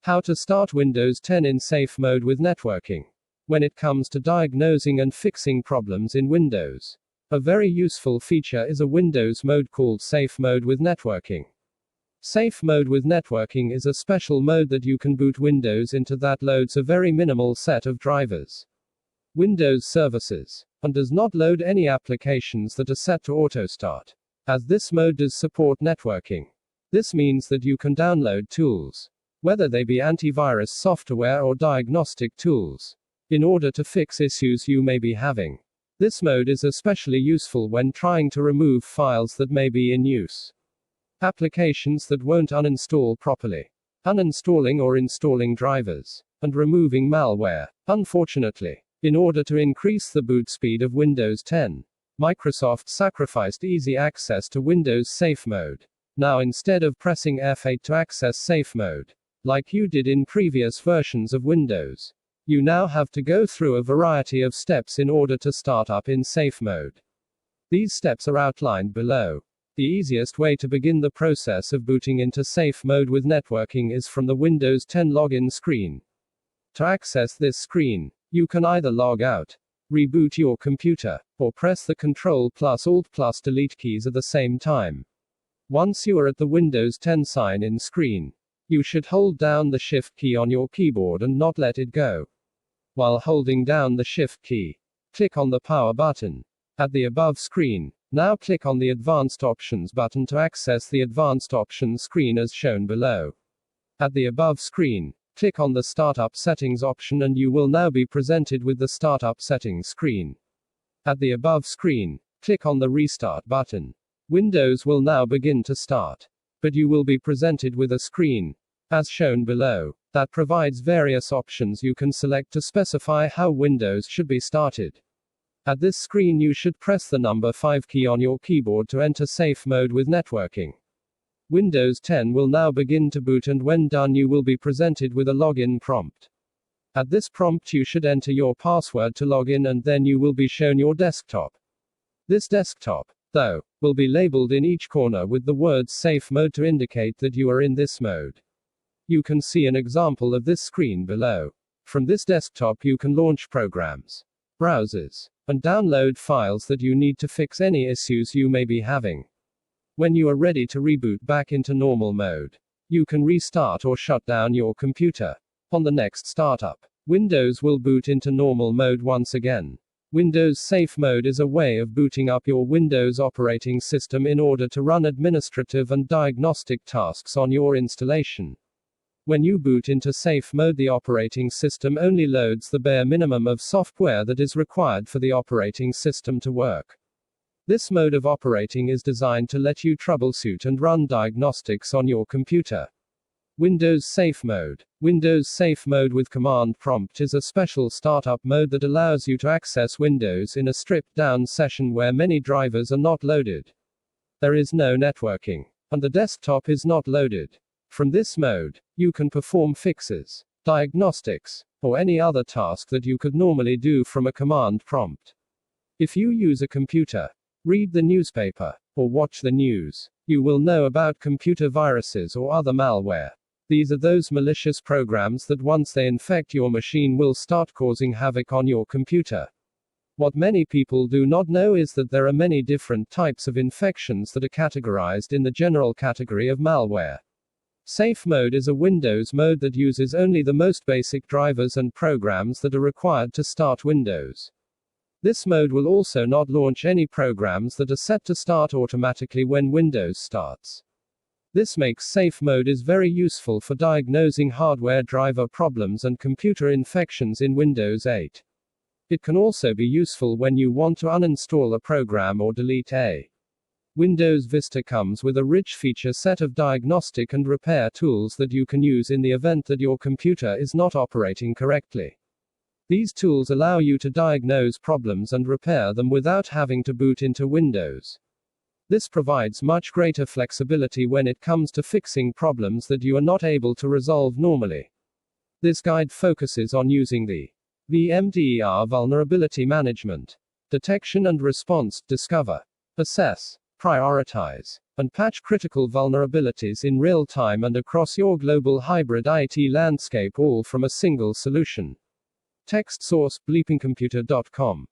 How to start Windows 10 in safe mode with networking. When it comes to diagnosing and fixing problems in Windows, a very useful feature is a Windows mode called Safe Mode with Networking. Safe Mode with Networking is a special mode that you can boot Windows into that loads a very minimal set of drivers, Windows services, and does not load any applications that are set to auto-start, as this mode does support networking. This means that you can download tools, whether they be antivirus software or diagnostic tools, in order to fix issues you may be having. This mode is especially useful when trying to remove files that may be in use, applications that won't uninstall properly, uninstalling or installing drivers, and removing malware. Unfortunately, in order to increase the boot speed of Windows 10, Microsoft sacrificed easy access to Windows Safe Mode. Now, instead of pressing F8 to access Safe Mode, like you did in previous versions of Windows, you now have to go through a variety of steps in order to start up in safe mode. These steps are outlined below. The easiest way to begin the process of booting into safe mode with networking is from the Windows 10 login screen. To access this screen, you can either log out, reboot your computer, or press the Ctrl+Alt+Delete keys at the same time. Once you are at the Windows 10 sign-in screen, you should hold down the Shift key on your keyboard and not let it go. While holding down the Shift key, click on the Power button at the above screen. Now click on the Advanced Options button to access the Advanced Options screen as shown below. At the above screen, click on the Startup Settings option and you will now be presented with the Startup Settings screen. At the above screen, click on the Restart button. Windows will now begin to start, but you will be presented with a screen, as shown below, that provides various options you can select to specify how Windows should be started. At this screen you should press the number 5 key on your keyboard to enter safe mode with networking. Windows 10 will now begin to boot and when done you will be presented with a login prompt. At this prompt you should enter your password to log in and then you will be shown your desktop. This desktop, though, will be labeled in each corner with the words Safe Mode to indicate that you are in this mode. You can see an example of this screen below. From this desktop you can launch programs, browsers, and download files that you need to fix any issues you may be having. When you are ready to reboot back into normal mode, you can restart or shut down your computer. On the next startup, Windows will boot into normal mode once again. Windows Safe Mode is a way of booting up your Windows operating system in order to run administrative and diagnostic tasks on your installation. When you boot into safe mode, the operating system only loads the bare minimum of software that is required for the operating system to work. This mode of operating is designed to let you troubleshoot and run diagnostics on your computer. Windows Safe Mode. Windows Safe Mode with Command Prompt is a special startup mode that allows you to access Windows in a stripped-down session where many drivers are not loaded. There is no networking, and the desktop is not loaded. From this mode, you can perform fixes, diagnostics, or any other task that you could normally do from a command prompt. If you use a computer, read the newspaper, or watch the news, you will know about computer viruses or other malware. These are those malicious programs that once they infect your machine will start causing havoc on your computer. What many people do not know is that there are many different types of infections that are categorized in the general category of malware. Safe Mode is a Windows mode that uses only the most basic drivers and programs that are required to start Windows. This mode will also not launch any programs that are set to start automatically when Windows starts. This makes Safe Mode is very useful for diagnosing hardware driver problems and computer infections in Windows 8. It can also be useful when you want to uninstall a program or delete a Windows Vista comes with a rich feature set of diagnostic and repair tools that you can use in the event that your computer is not operating correctly. These tools allow you to diagnose problems and repair them without having to boot into Windows. This provides much greater flexibility when it comes to fixing problems that you are not able to resolve normally. This guide focuses on using the VMDR vulnerability management, detection and response, discover, assess, prioritize, and patch critical vulnerabilities in real time and across your global hybrid IT landscape, all from a single solution. Text source: bleepingcomputer.com.